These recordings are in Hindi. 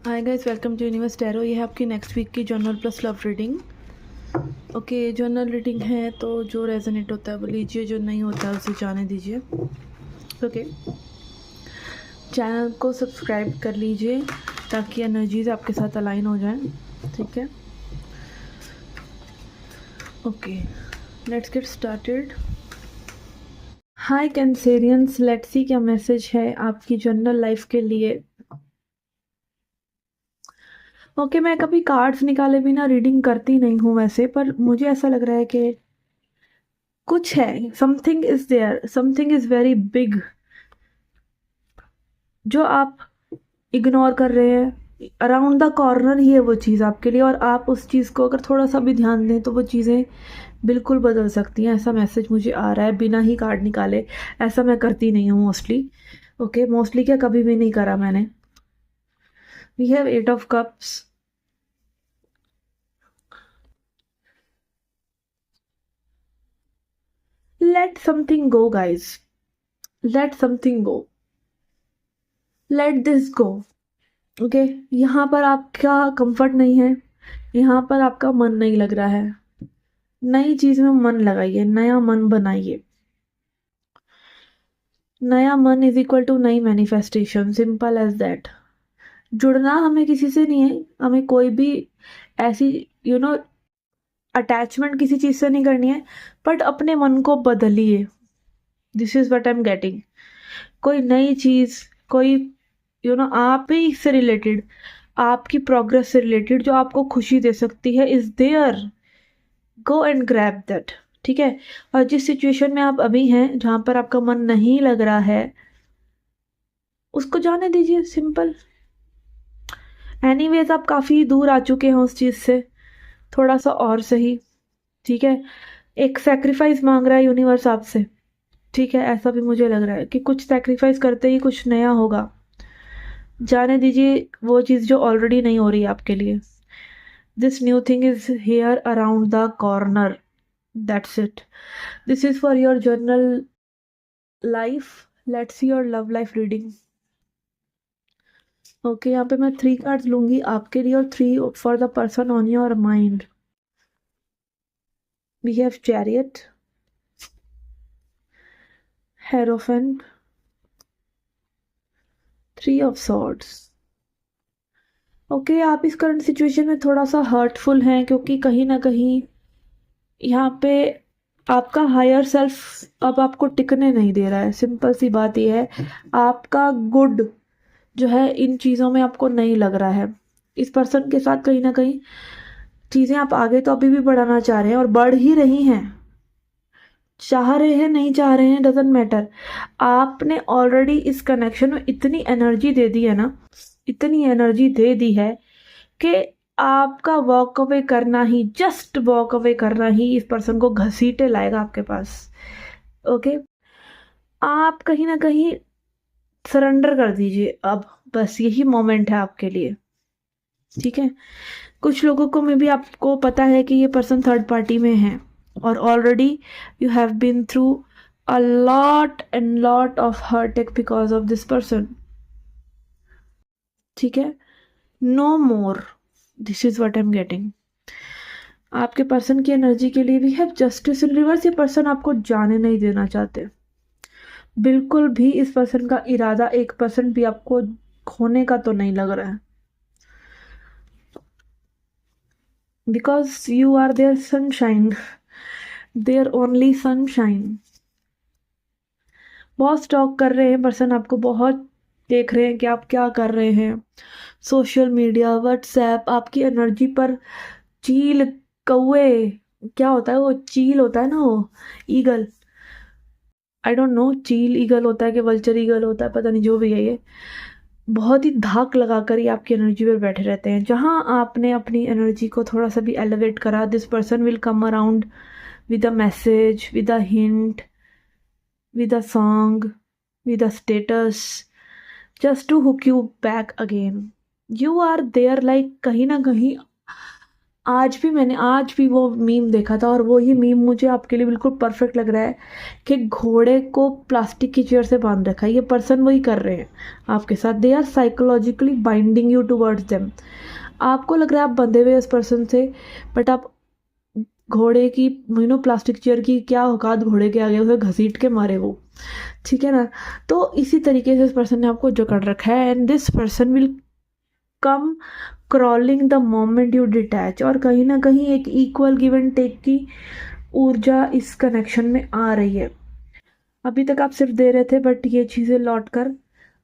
Hi guys, welcome to universe tarot. ये है आपकी नेक्स्ट वीक की general plus love reading. Okay, general reading है तो जो रेजोनेट होता है वो लीजिए, जो नहीं होता है उसे जाने दीजिए। ओके, चैनल को सब्सक्राइब कर लीजिए ताकि एनर्जीज आपके साथ अलाइन हो जाएं। ठीक है, okay, let's get started. Hi Cancerians, let's see क्या मैसेज है आपकी जर्नल लाइफ के लिए। ओके, मैं कभी कार्ड्स निकाले बिना रीडिंग करती नहीं हूँ वैसे, पर मुझे ऐसा लग रहा है कि कुछ है, something is there, something is very big जो आप इग्नोर कर रहे हैं। अराउंड द कॉर्नर ही है वो चीज़ आपके लिए, और आप उस चीज़ को अगर थोड़ा सा भी ध्यान दें तो वो चीज़ें बिल्कुल बदल सकती हैं। ऐसा मैसेज मुझे आ रहा है बिना ही कार्ड निकाले। ऐसा मैं करती नहीं हूँ मोस्टली। ओके, मोस्टली क्या, कभी भी नहीं करा मैंने। We have 8 of Cups। Let something go guys, let something go, let this go. Okay, यहाँ पर आपका कंफर्ट नहीं है, यहाँ पर आपका मन नहीं लग रहा है। नई चीज में मन लगाइए, नया मन बनाइए। नया मन इज इक्वल टू नई मैनिफेस्टेशन, सिंपल एज दैट। जुड़ना हमें किसी से नहीं है, हमें कोई भी ऐसी अटैचमेंट किसी चीज से नहीं करनी है, बट अपने मन को बदलिए। This is what I am getting. कोई नई चीज, कोई आप ही से रिलेटेड, आपकी प्रोग्रेस से रिलेटेड जो आपको खुशी दे सकती है is there. Go and grab that. ठीक है, और जिस सिचुएशन में आप अभी हैं जहां पर आपका मन नहीं लग रहा है उसको जाने दीजिए, सिंपल। एनीवेज आप काफ़ी दूर आ चुके हैं उस चीज़ से, थोड़ा सा और सही। ठीक है, एक सेक्रीफाइस मांग रहा है यूनिवर्स आपसे। ठीक है, ऐसा भी मुझे लग रहा है कि कुछ सेक्रीफाइस करते ही कुछ नया होगा। जाने दीजिए वो चीज़ जो ऑलरेडी नहीं हो रही है आपके लिए। This new thing is here around the corner, that's it. This is for your journal life. Let's see your love life reading. Okay, यहाँ पे मैं 3 कार्ड्स लूंगी आपके लिए और 3 for the person on your mind. We have chariot, hierophant, 3 of Swords। Okay, आप इस करंट सिचुएशन में थोड़ा सा हर्टफुल हैं क्योंकि कहीं ना कहीं यहाँ पे आपका हायर सेल्फ अब आपको टिकने नहीं दे रहा है। सिंपल सी बात यह है, आपका गुड जो है इन चीज़ों में आपको नहीं लग रहा है। इस पर्सन के साथ कहीं ना कहीं चीज़ें आप आगे तो अभी भी बढ़ाना चाह रहे हैं और बढ़ ही रही हैं। चाह रहे हैं नहीं चाह रहे हैं डजेंट मैटर, आपने ऑलरेडी इस कनेक्शन में इतनी एनर्जी दे दी है ना, इतनी एनर्जी दे दी है कि आपका वॉक अवे करना ही, जस्ट वॉक अवे करना ही इस पर्सन को घसीटे लाएगा आपके पास। ओके, आप कहीं ना कहीं सरेंडर कर दीजिए अब, बस यही मोमेंट है आपके लिए। ठीक है, कुछ लोगों को में भी आपको पता है कि ये पर्सन थर्ड पार्टी में है और already you have been through a lot and lot of hurt because of this person. ठीक है, no more, this is what I am getting. आपके पर्सन की एनर्जी के लिए भी है जस्टिस इन रिवर्स। ये पर्सन आपको जाने नहीं देना चाहते बिल्कुल भी। इस पर्सन का इरादा 1% भी आपको खोने का तो नहीं लग रहा है, because you are there sunshine, there only sunshine. बहुत स्टॉक कर रहे हैं पर्सन आपको, बहुत देख रहे हैं कि आप क्या कर रहे हैं। सोशल मीडिया, व्हाट्सएप, आपकी एनर्जी पर चील, कौवे, क्या होता है वो, चील होता है ना वो, ईगल, आई डोंट नो चील ईगल होता है कि वल्चर ईगल होता है, पता नहीं, जो भी है ये बहुत ही धाक लगाकर ही आपकी एनर्जी पर बैठे रहते हैं। जहां आपने अपनी एनर्जी को थोड़ा सा भी एलिवेट करा, this person will come around with a message, with a hint, with a song, with a status, just to hook you back again. You are there, like कहीं ना कहीं आज भी वो मीम देखा था, और वो ही मीम मुझे आपके लिए बिल्कुल परफेक्ट लग रहा है कि घोड़े को प्लास्टिक की चेयर से बांध रखा है, ये पर्सन वही कर रहे हैं आपके साथ। They are psychologically binding you towards them. आपको लग रहा है आप बंधे हुए उस पर्सन से, बट आप घोड़े की प्लास्टिक चेयर की क्या औकात घोड़े के आगे, उसे घसीट के मारे वो, ठीक है ना। तो इसी तरीके से इस पर्सन ने आपको जकड़ रखा है, and this person will come crawling the moment you detach. और कहीं ना कहीं एक इक्वल गिव एंड टेक की ऊर्जा इस कनेक्शन में आ रही है। अभी तक आप सिर्फ दे रहे थे, बट ये चीज़ें लौट कर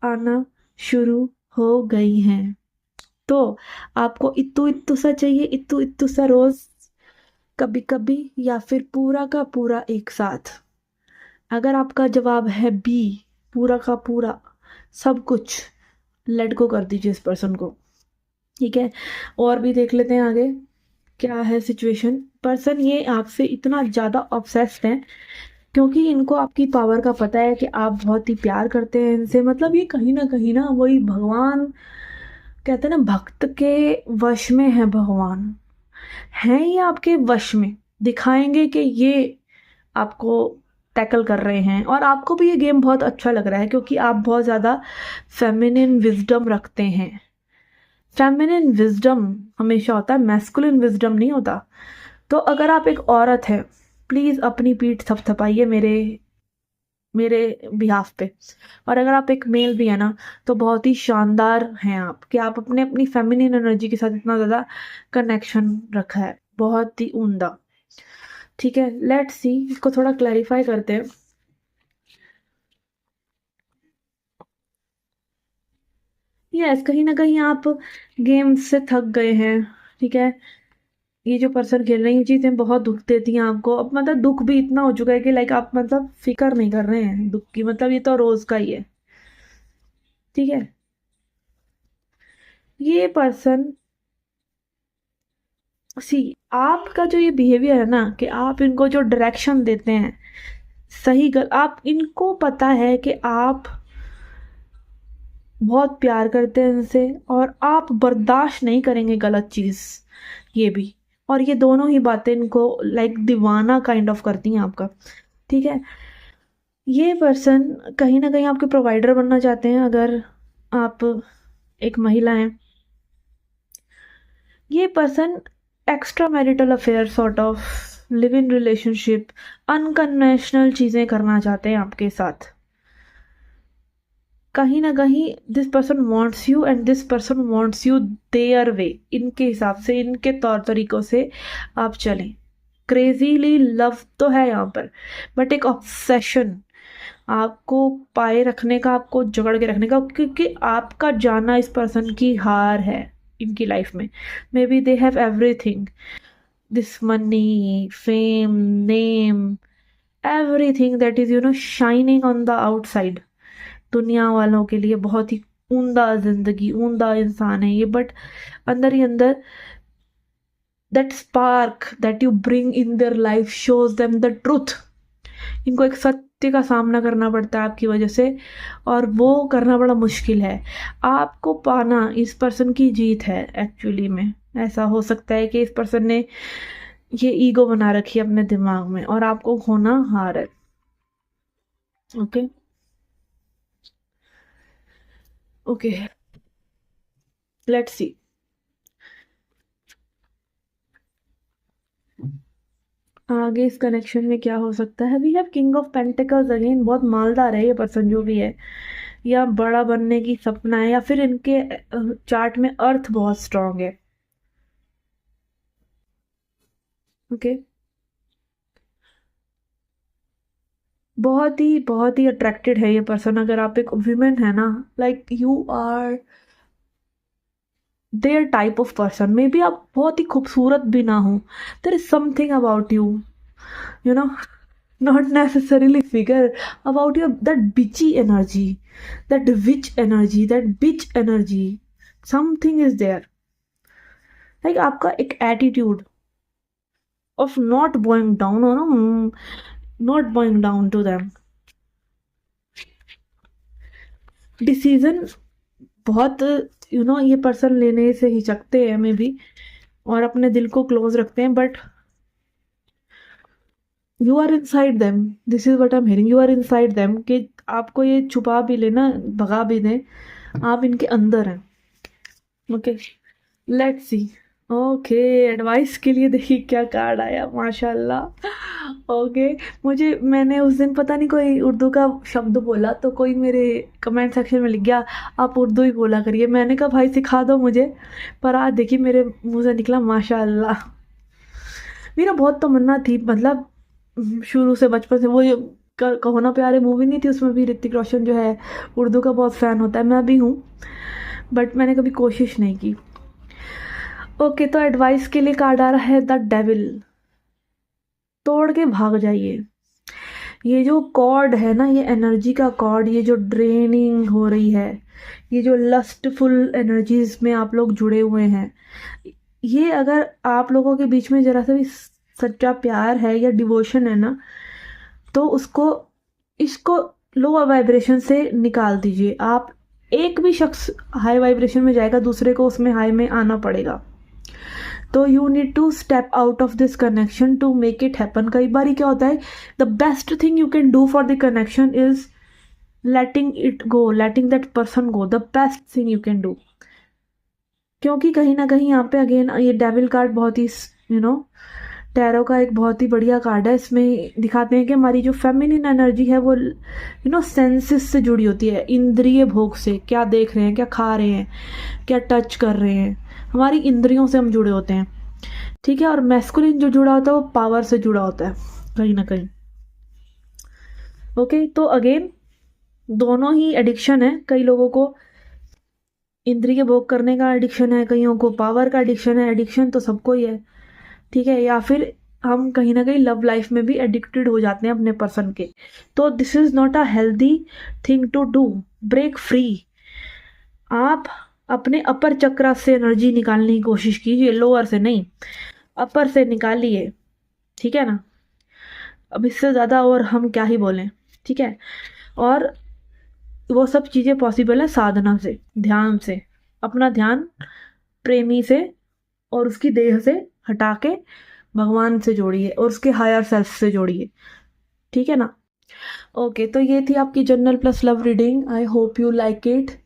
आना शुरू हो गई हैं। तो आपको इत्तू इत्तू सा चाहिए, इत्तू इत्तू सा रोज, कभी कभी, या फिर पूरा का पूरा एक साथ? अगर आपका जवाब है बी, पूरा का पूरा सब कुछ, लेट गो कर दीजिए इस पर्सन को, ठीक है। और भी देख लेते हैं आगे क्या है सिचुएशन। पर्सन ये आपसे इतना ज़्यादा ऑब्सेस्ड है क्योंकि इनको आपकी पावर का पता है कि आप बहुत ही प्यार करते हैं इनसे। मतलब ये कहीं ना वही भगवान कहते हैं ना, भक्त के वश में है भगवान, हैं ये आपके वश में, दिखाएंगे कि ये आपको टैकल कर रहे हैं। और आपको भी ये गेम बहुत अच्छा लग रहा है क्योंकि आप बहुत ज़्यादा फेमिनिन विजडम रखते हैं। फेमिनिन विजडम हमेशा होता है, मैस्कुलिन विजडम नहीं होता। तो अगर आप एक औरत हैं, प्लीज़ अपनी पीठ थपथपाइए मेरे मेरे बिहाफ पे। और अगर आप एक मेल भी है ना, तो बहुत ही शानदार हैं आप कि आप अपने अपनी फेमिनिन एनर्जी के साथ इतना ज़्यादा कनेक्शन रखा है, बहुत ही उम्दा। ठीक है, लेट्स सी, इसको थोड़ा क्लैरिफाई करते हैं। यस, कहीं ना कहीं आप गेम से थक गए हैं, ठीक है। ये जो पर्सन खेल रही हैं चीज़ें बहुत दुख देती हैं आपको। अब मतलब दुख भी इतना हो चुका है कि लाइक आप मतलब फिक्र नहीं कर रहे हैं दुख की, मतलब ये तो रोज का ही है, ठीक है। ये पर्सन, सी, आपका जो ये बिहेवियर है ना, कि आप इनको जो डायरेक्शन देते हैं सही आप इनको पता है कि आप बहुत प्यार करते हैं इनसे, और आप बर्दाश्त नहीं करेंगे गलत चीज़, ये भी। और ये दोनों ही बातें इनको लाइक दीवाना काइंड ऑफ करती हैं आपका, ठीक है। ये पर्सन कहीं ना कहीं आपके प्रोवाइडर बनना चाहते हैं अगर आप एक महिला हैं। ये person extra marital affair sort of live in relationship, unconventional चीज़ें करना चाहते हैं आपके साथ। कहीं ना कहीं this person wants you and this person wants you their way, इनके हिसाब से, इनके तौर तरीकों से आप चलें। क्रेजीली लव तो है यहाँ पर, बट एक ऑब्सेशन आपको पाए रखने का, आपको जकड़ के रखने का, क्योंकि आपका जाना इस पर्सन की हार है इनकी लाइफ में। May be they have everything, this money, fame, name, everything that is shining on the outside. दुनिया वालों के लिए बहुत ही ऊंदा जिंदगी, ऊंदा इंसान है ये, बट अंदर ही अंदर that spark that you bring in their life shows them the truth. इनको एक सत्य का सामना करना पड़ता है आपकी वजह से, और वो करना बड़ा मुश्किल है। आपको पाना इस पर्सन की जीत है एक्चुअली में। ऐसा हो सकता है कि इस पर्सन ने ये ईगो बना रखी है अपने दिमाग में, और आपको खोना हार है। ओके ओके, लेट्स सी आगे इस कनेक्शन में क्या हो सकता है। We have king of pentacles again, बहुत मालदार है ये पर्सन जो भी है, या बड़ा बनने की सपना है, या फिर इनके चार्ट में अर्थ बहुत स्ट्रांग है। ओके, बहुत ही अट्रैक्टेड है ये पर्सन। अगर आप एक वुमेन है ना, like you are there type of person. Maybe आप बहुत ही खूबसूरत भी ना हो, there is something about you, you know, not necessarily figure, about your that bitchy energy, that witch energy, that bitch energy, something is there, like आपका एक attitude of not bowing down, or not bowing down to them, decision बहुत ये पर्सन लेने से हिचकते हैं मे बी, और अपने दिल को क्लोज रखते हैं, but you are inside them, this is what I am hearing, you are inside them, कि आपको ये छुपा भी लेना, भगा भी दें, आप इनके अंदर हैं। Okay, let's see. Okay, advice के लिए देखिए क्या कार्ड आया, माशाल्लाह। ओके, मैंने उस दिन पता नहीं कोई उर्दू का शब्द बोला, तो कोई मेरे कमेंट सेक्शन में लिख गया आप उर्दू ही बोला करिए। मैंने कहा भाई सिखा दो मुझे, पर आज देखिए मेरे मुंह से निकला माशाल्लाह। मेरा बहुत तमन्ना थी, मतलब शुरू से बचपन से, वो ये कहो ना प्यारे मूवी नहीं थी, उसमें भी ऋतिक रोशन जो है उर्दू का बहुत फ़ैन होता है, मैं भी हूँ, बट मैंने कभी कोशिश नहीं की। ओके, तो एडवाइस के लिए कार्ड आ रहा है द डेविल। तोड़ के भाग जाइए। ये जो कॉर्ड है ना, ये एनर्जी का कॉर्ड, ये जो ड्रेनिंग हो रही है, ये जो लस्टफुल एनर्जीज में आप लोग जुड़े हुए हैं, ये अगर आप लोगों के बीच में जरा सा भी सच्चा प्यार है या डिवोशन है ना, तो इसको लो वाइब्रेशन से निकाल दीजिए। आप एक भी शख्स हाई वाइब्रेशन में जाएगा, दूसरे को उसमें हाई में आना पड़ेगा। तो you need to step out of this connection to make it happen. कई बार क्या होता है, the best thing you can do for the connection is letting it go, letting that person go, the best thing you can do. क्योंकि कहीं ना कहीं यहाँ पे अगेन ये डेविल कार्ड बहुत ही टैरो का एक बहुत ही बढ़िया कार्ड है। इसमें दिखाते हैं कि हमारी जो फेमिनिन एनर्जी है वो सेंसेस से जुड़ी होती है, इंद्रिय भोग से, क्या देख रहे हैं, क्या खा रहे हैं, क्या टच कर रहे हैं, हमारी इंद्रियों से हम जुड़े होते हैं, ठीक है। और मैस्कुलिन जो जुड़ा होता है वो पावर से जुड़ा होता है कहीं ना कहीं। ओके, तो अगेन दोनों ही एडिक्शन है। कई लोगों को इंद्रिय भोग करने का एडिक्शन है, कईयों को पावर का एडिक्शन है। एडिक्शन तो सबको ही है, ठीक है। या फिर हम कहीं ना कहीं लव लाइफ में भी एडिक्टेड हो जाते हैं अपने पर्सन के। तो this is not a healthy thing to do. Break free. आप अपने अपर चक्रा से एनर्जी निकालने की कोशिश कीजिए, लोअर से नहीं, अपर से निकालिए, ठीक है ना। अब इससे ज़्यादा और हम क्या ही बोलें, ठीक है। और वो सब चीज़ें पॉसिबल है साधना से, ध्यान से। अपना ध्यान प्रेमी से और उसकी देह से हटा के भगवान से जोड़िए और उसके हायर सेल्फ से जोड़िए, ठीक है ना। ओके, तो ये थी आपकी general plus love reading. I hope you like it.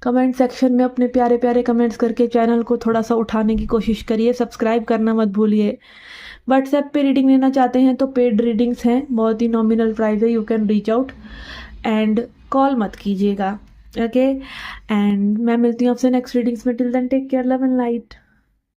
Comment section में अपने प्यारे प्यारे कमेंट्स करके चैनल को थोड़ा सा उठाने की कोशिश करिए। सब्सक्राइब करना मत भूलिए। व्हाट्सएप पे रीडिंग लेना चाहते हैं तो पेड रीडिंग्स हैं, बहुत ही नॉमिनल प्राइस है, you can reach out and call मत कीजिएगा। ओके, एंड मैं मिलती हूँ आपसे नेक्स्ट रीडिंग्स में। Till then take care, love and light.